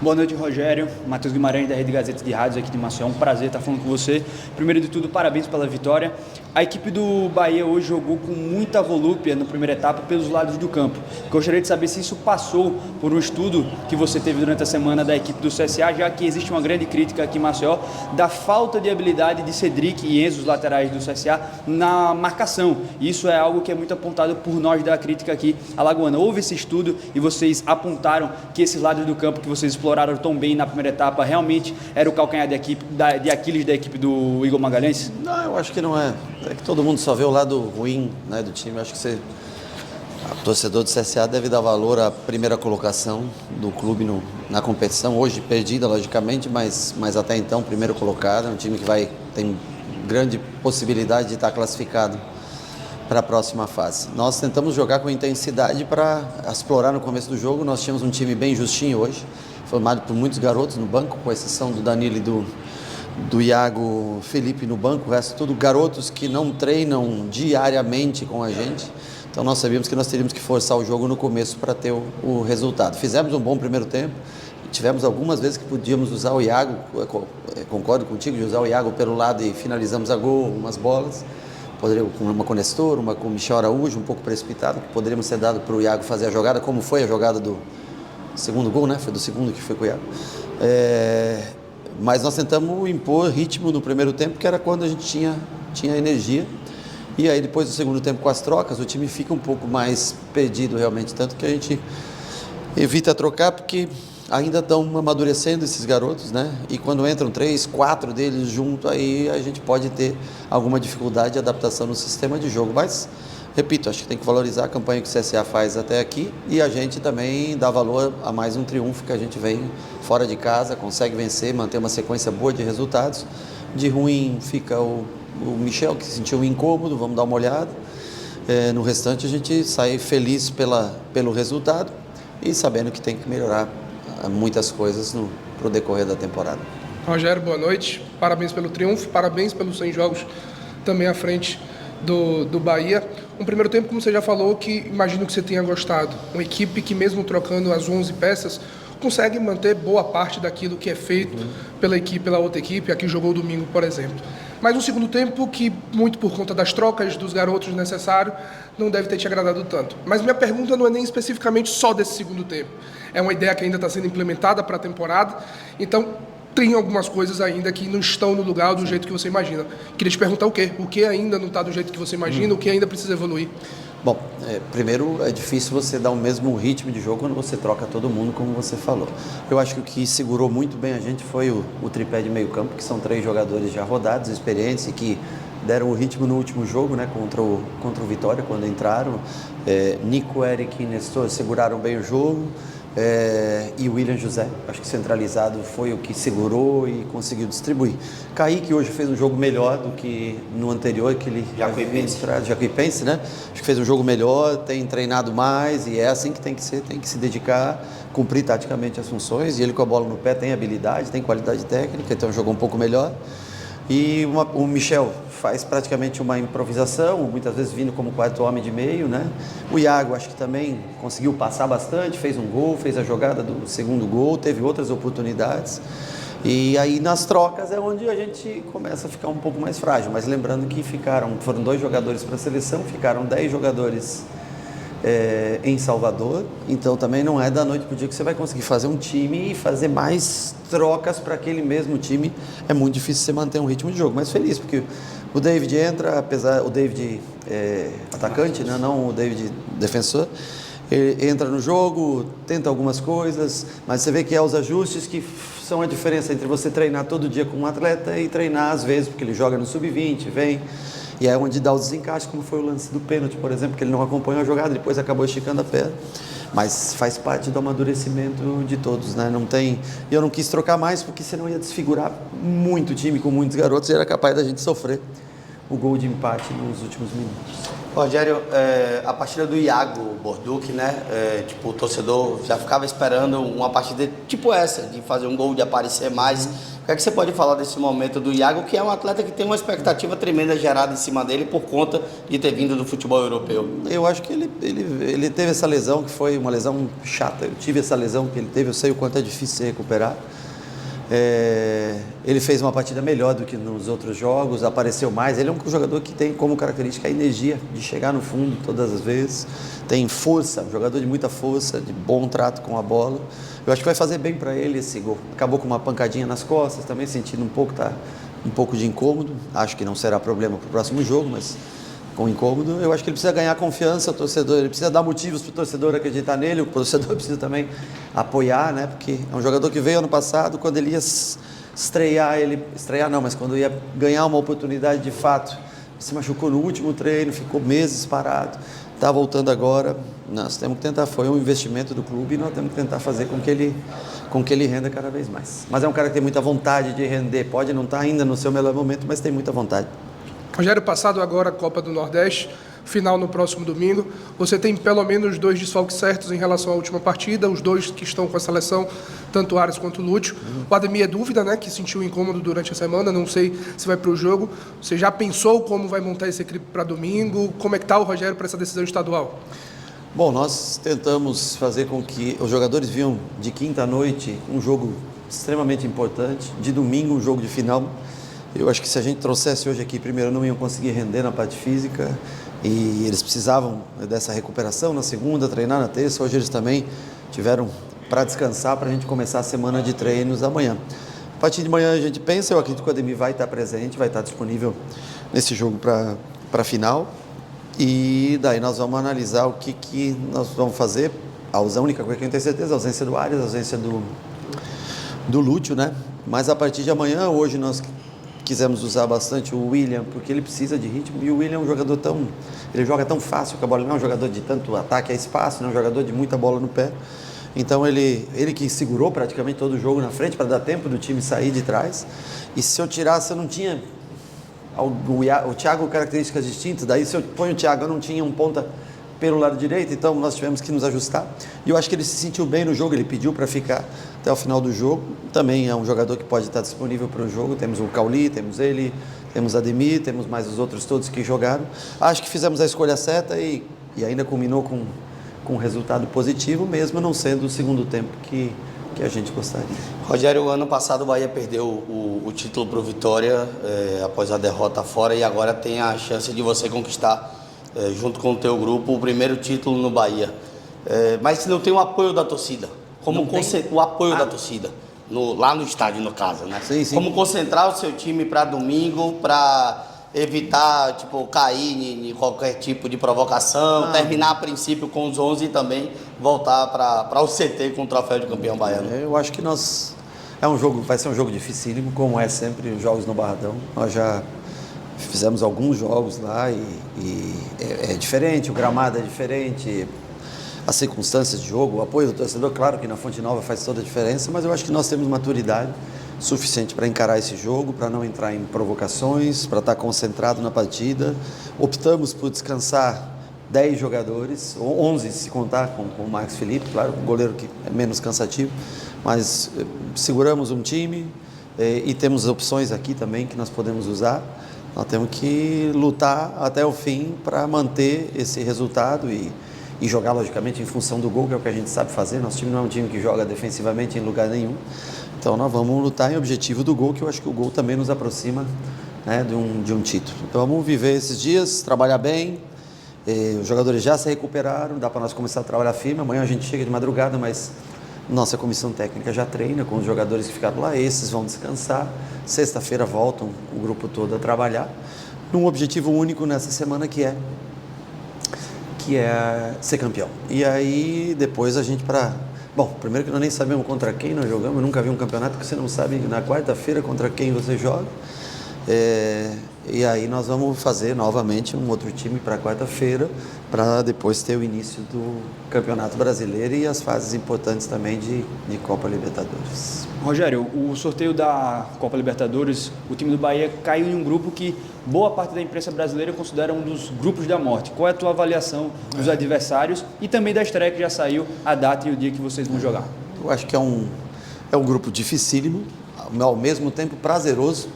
Boa noite, Rogério. Matheus Guimarães, da Rede Gazeta de Rádios aqui de Maceió. É um prazer estar falando com você. Primeiro de tudo, parabéns pela vitória. A equipe do Bahia hoje jogou com muita volúpia na primeira etapa pelos lados do campo. Gostaria de saber se isso passou por um estudo que você teve durante a semana da equipe do CSA, já que existe uma grande crítica aqui em Maceió da falta de habilidade de Cedric e Enzo, os laterais do CSA, na marcação. Isso é algo que é muito apontado por nós da crítica aqui alagoana. Houve esse estudo e vocês apontaram que esses lados do campo que vocês exploraram tão bem na primeira etapa realmente era o calcanhar de Aquiles da equipe do Igor Magalhães? Não, eu acho que não é. É que todo mundo só vê o lado ruim, né, do time. Eu acho que o torcedor do CSA deve dar valor à primeira colocação do clube na competição. Hoje perdida, logicamente, mas até então primeiro colocado. É um time que tem grande possibilidade de estar classificado para a próxima fase. Nós tentamos jogar com intensidade para explorar no começo do jogo. Nós tínhamos um time bem justinho hoje, formado por muitos garotos no banco, com exceção do Danilo e do Iago Felipe no banco, o resto tudo garotos que não treinam diariamente com a gente. Então nós sabíamos que nós teríamos que forçar o jogo no começo para ter o resultado. Fizemos um bom primeiro tempo, tivemos algumas vezes que podíamos usar o Iago, concordo contigo, de usar o Iago pelo lado e finalizamos a gol, umas bolas. Poderia, com uma com o Nestor, uma com o Michel Araújo, um pouco precipitado, que poderíamos ter dado para o Iago fazer a jogada, como foi a jogada do segundo gol, né? Foi do segundo que foi com o Iago. Mas nós tentamos impor ritmo no primeiro tempo, que era quando a gente tinha energia. E aí depois do segundo tempo, com as trocas, o time fica um pouco mais perdido realmente, tanto que a gente evita trocar, porque ainda estão amadurecendo esses garotos, né? E quando entram 3, 4 deles junto, aí a gente pode ter alguma dificuldade de adaptação no sistema de jogo. Mas, repito, acho que tem que valorizar a campanha que o CSA faz até aqui e a gente também dá valor a mais um triunfo que a gente vem fora de casa, consegue vencer, manter uma sequência boa de resultados. De ruim fica o Michel, que se sentiu incômodo, vamos dar uma olhada. No restante a gente sai feliz pelo resultado e sabendo que tem que melhorar muitas coisas para o decorrer da temporada. Rogério, boa noite. Parabéns pelo triunfo, parabéns pelos 100 jogos também à frente do Bahia. Um primeiro tempo, como você já falou, que imagino que você tenha gostado. Uma equipe que mesmo trocando as 11 peças, consegue manter boa parte daquilo que é feito pela outra equipe, a que jogou domingo, por exemplo. Mas um segundo tempo que, muito por conta das trocas dos garotos necessário, não deve ter te agradado tanto. Mas minha pergunta não é nem especificamente só desse segundo tempo. É uma ideia que ainda está sendo implementada para a temporada, então tem algumas coisas ainda que não estão no lugar do jeito que você imagina. Queria te perguntar o quê? O que ainda não está do jeito que você imagina? O que ainda precisa evoluir? Bom, primeiro é difícil você dar o mesmo ritmo de jogo quando você troca todo mundo, como você falou. Eu acho que o que segurou muito bem a gente foi o tripé de meio campo, que são 3 jogadores já rodados, experientes e que deram o ritmo no último jogo, né, contra o Vitória, quando entraram. Nico, Eric e Nestor seguraram bem o jogo. E o William José, acho que centralizado foi o que segurou e conseguiu distribuir. Kaique hoje fez um jogo melhor do que no anterior, que ele Jacuipense, né? Acho que fez um jogo melhor, tem treinado mais e é assim que tem que ser, tem que se dedicar, cumprir taticamente as funções. E ele com a bola no pé tem habilidade, tem qualidade técnica, então jogou um pouco melhor. E o Michel faz praticamente uma improvisação, muitas vezes vindo como quarto homem de meio, né? O Iago acho que também conseguiu passar bastante, fez um gol, fez a jogada do segundo gol, teve outras oportunidades. E aí nas trocas é onde a gente começa a ficar um pouco mais frágil, mas lembrando que foram 2 jogadores para a seleção, ficaram 10 jogadores em Salvador, então também não é da noite para o dia que você vai conseguir fazer um time e fazer mais trocas para aquele mesmo time. É muito difícil você manter um ritmo de jogo, mas feliz, porque o David entra, o David atacante, né? Não o David defensor, ele entra no jogo, tenta algumas coisas, mas você vê que é os ajustes que são a diferença entre você treinar todo dia com um atleta e treinar às vezes, porque ele joga no sub-20, vem... E é onde dá os desencaixes, como foi o lance do pênalti, por exemplo, que ele não acompanhou a jogada, depois acabou esticando a perna. Mas faz parte do amadurecimento de todos, né? E eu não quis trocar mais, porque senão ia desfigurar muito o time com muitos garotos e era capaz da gente sofrer o gol de empate nos últimos minutos. Rogério, a partida do Iago Borduc, né? O torcedor já ficava esperando uma partida tipo essa, de fazer um gol, de aparecer mais. O que é que você pode falar desse momento do Iago, que é um atleta que tem uma expectativa tremenda gerada em cima dele por conta de ter vindo do futebol europeu? Eu acho que ele teve essa lesão, que foi uma lesão chata. Eu tive essa lesão que ele teve, eu sei o quanto é difícil se recuperar. Ele fez uma partida melhor do que nos outros jogos, apareceu mais. Ele é um jogador que tem como característica a energia de chegar no fundo todas as vezes, tem força, um jogador de muita força, de bom trato com a bola. Eu acho que vai fazer bem para ele esse gol. Acabou com uma pancadinha nas costas, também sentindo um pouco de incômodo. Acho que não será problema para o próximo jogo, mas com incômodo. Eu acho que ele precisa ganhar confiança, o torcedor, ele precisa dar motivos para o torcedor acreditar nele, o torcedor precisa também apoiar, né? Porque é um jogador que veio ano passado, quando ele ia mas quando ia ganhar uma oportunidade de fato, se machucou no último treino, ficou meses parado, está voltando agora. Nós temos que tentar, foi um investimento do clube e nós temos que tentar fazer com que ele renda cada vez mais. Mas é um cara que tem muita vontade de render, pode não estar ainda no seu melhor momento, mas tem muita vontade. Rogério, passado agora a Copa do Nordeste, final no próximo domingo, você tem pelo menos 2 desfalques certos em relação à última partida, os 2 que estão com a seleção, tanto o Ares quanto o Lúcio. O Ademir é dúvida, né, que sentiu incômodo durante a semana, não sei se vai para o jogo. Você já pensou como vai montar esse equipe para domingo? Como é que está o Rogério para essa decisão estadual? Bom, nós tentamos fazer com que os jogadores viam de quinta à noite um jogo extremamente importante, de domingo um jogo de final. Eu acho que se a gente trouxesse hoje aqui, primeiro não iam conseguir render na parte física e eles precisavam dessa recuperação na segunda, treinar na terça. Hoje eles também tiveram para descansar, para a gente começar a semana de treinos amanhã. A partir de manhã a gente pensa, eu acredito que o Ademir vai estar presente, vai estar disponível nesse jogo para a final. E daí nós vamos analisar o que nós vamos fazer. A única coisa que eu tenho certeza, a ausência do Ares, a ausência do Lúcio, né? Mas a partir de amanhã, hoje nós quisemos usar bastante o William, porque ele precisa de ritmo, e o William é um jogador ele joga tão fácil com a bola, não é um jogador de tanto ataque a espaço, não é um jogador de muita bola no pé. Então ele que segurou praticamente todo o jogo na frente para dar tempo do time sair de trás. E se eu tirasse, eu não tinha o Thiago características distintas, daí se eu ponho o Thiago, eu não tinha um ponta pelo lado direito, então nós tivemos que nos ajustar. E eu acho que ele se sentiu bem no jogo, ele pediu para ficar até o final do jogo. Também é um jogador que pode estar disponível para o jogo. Temos o Cauli, temos ele, temos Ademir, temos mais os outros todos que jogaram. Acho que fizemos a escolha certa e ainda culminou com um resultado positivo, mesmo não sendo o segundo tempo que a gente gostaria. Rogério, ano passado o Bahia perdeu o título para o Vitória após a derrota fora, e agora tem a chance de você conquistar, junto com o teu grupo, o primeiro título no Bahia. Mas não tem o apoio da torcida. O apoio da torcida, lá no estádio, no caso, né? Sim, sim. Como concentrar o seu time para domingo, para evitar cair em qualquer tipo de provocação, terminar a princípio com os 11 e também voltar para o CT com o troféu de campeão baiano. Eu acho que vai ser um jogo dificílimo, como é sempre os jogos no Barradão. Nós já fizemos alguns jogos lá e é diferente, o gramado é diferente, as circunstâncias de jogo, o apoio do torcedor, claro que na Fonte Nova faz toda a diferença, mas eu acho que nós temos maturidade suficiente para encarar esse jogo, para não entrar em provocações, para estar concentrado na partida. Optamos por descansar 10 jogadores, 11 se contar com o Marcos Felipe, claro, o goleiro que é menos cansativo, mas seguramos um time e temos opções aqui também que nós podemos usar. Nós temos que lutar até o fim para manter esse resultado e jogar, logicamente, em função do gol, que é o que a gente sabe fazer. Nosso time não é um time que joga defensivamente em lugar nenhum. Então nós vamos lutar em objetivo do gol, que eu acho que o gol também nos aproxima, né, de um título. Então vamos viver esses dias, trabalhar bem. Os jogadores já se recuperaram, dá para nós começar a trabalhar firme. Amanhã a gente chega de madrugada, mas nossa comissão técnica já treina com os jogadores que ficaram lá. Esses vão descansar. Sexta-feira voltam o grupo todo a trabalhar num objetivo único nessa semana, que é ser campeão. E aí depois a gente Bom, primeiro que nós nem sabemos contra quem nós jogamos, eu nunca vi um campeonato que você não sabe na quarta-feira contra quem você joga. E aí nós vamos fazer novamente um outro time para quarta-feira, para depois ter o início do Campeonato Brasileiro e as fases importantes também de Copa Libertadores. Rogério, o sorteio da Copa Libertadores, o time do Bahia caiu em um grupo que boa parte da imprensa brasileira considera um dos grupos da morte. Qual é a tua avaliação dos adversários e também da estreia que já saiu, a data e o dia que vocês vão jogar? Eu acho que é um grupo dificílimo. ao mesmo tempo prazeroso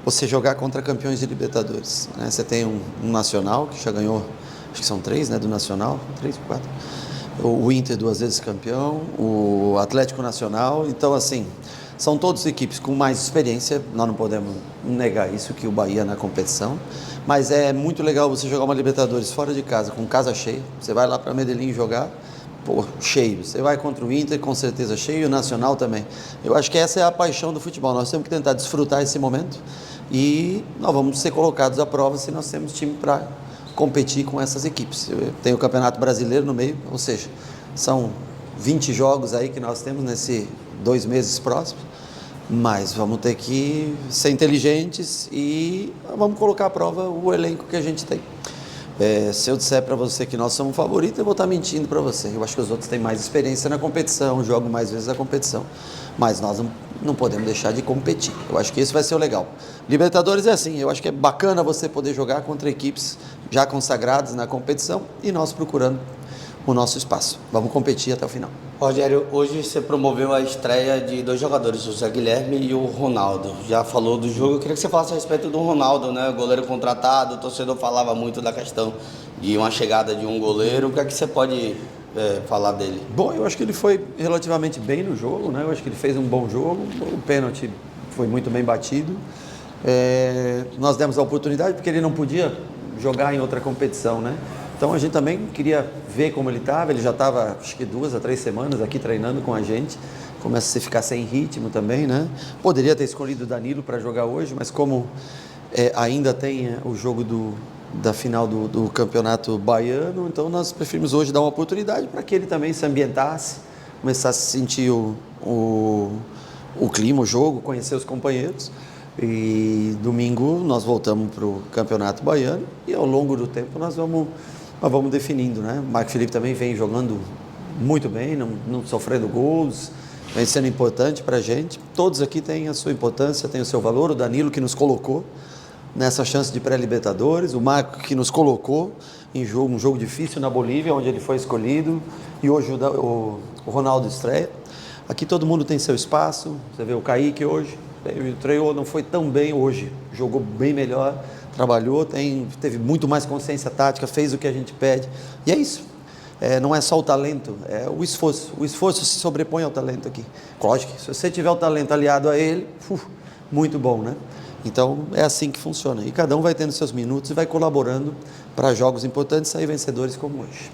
você jogar contra campeões de Libertadores, né? Você tem um Nacional que já ganhou, acho que são 3, né, do Nacional, 3 ou 4. O Inter 2 vezes campeão, o Atlético Nacional. Então, assim, são todas equipes com mais experiência, nós não podemos negar isso, que o Bahia na competição, mas é muito legal você jogar uma Libertadores fora de casa, com casa cheia. Você vai lá para Medellín jogar, pô, cheio. Você vai contra o Inter, com certeza cheio, e o Nacional também. Eu acho que essa é a paixão do futebol. Nós temos que tentar desfrutar esse momento e nós vamos ser colocados à prova se nós temos time para competir com essas equipes. Tem o Campeonato Brasileiro no meio, ou seja, são 20 jogos aí que nós temos nesses 2 meses próximos, mas vamos ter que ser inteligentes e vamos colocar à prova o elenco que a gente tem. Se eu disser para você que nós somos favoritos, eu vou estar mentindo para você. Eu acho que os outros têm mais experiência na competição, jogam mais vezes a competição, mas nós não podemos deixar de competir. Eu acho que isso vai ser o legal. Libertadores é assim, eu acho que é bacana você poder jogar contra equipes já consagradas na competição e nós procurando o nosso espaço. Vamos competir até o final. Rogério, hoje você promoveu a estreia de 2 jogadores, o Zé Guilherme e o Ronaldo. Já falou do jogo, eu queria que você falasse a respeito do Ronaldo, né? O goleiro contratado, o torcedor falava muito da questão de uma chegada de um goleiro. O que é que você pode falar dele? Bom, eu acho que ele foi relativamente bem no jogo, né? Eu acho que ele fez um bom jogo, o pênalti foi muito bem batido. Nós demos a oportunidade porque ele não podia jogar em outra competição, né? Então a gente também queria ver como ele já estava acho que 2 a 3 semanas aqui treinando com a gente, começa a ficar sem ritmo também, né? Poderia ter escolhido o Danilo para jogar hoje, mas como ainda tem o jogo da final do Campeonato Baiano, então nós preferimos hoje dar uma oportunidade para que ele também se ambientasse, começasse a sentir o clima, o jogo, conhecer os companheiros. E domingo nós voltamos para o Campeonato Baiano e ao longo do tempo nós vamos definindo, né? O Marco Felipe também vem jogando muito bem, não sofrendo gols, vem sendo importante para a gente. Todos aqui têm a sua importância, têm o seu valor. O Danilo que nos colocou nessa chance de pré-Libertadores, o Marco que nos colocou em um jogo difícil na Bolívia, onde ele foi escolhido, e hoje o Ronaldo estreia. Aqui todo mundo tem seu espaço. Você vê o Kaique hoje, ele treinou, não foi tão bem hoje, jogou bem melhor, trabalhou, teve muito mais consciência tática, fez o que a gente pede, e é isso. Não é só o talento, é o esforço se sobrepõe ao talento aqui. Lógico que se você tiver o talento aliado a ele, muito bom, né? Então é assim que funciona, e cada um vai tendo seus minutos e vai colaborando para jogos importantes e sair vencedores como hoje.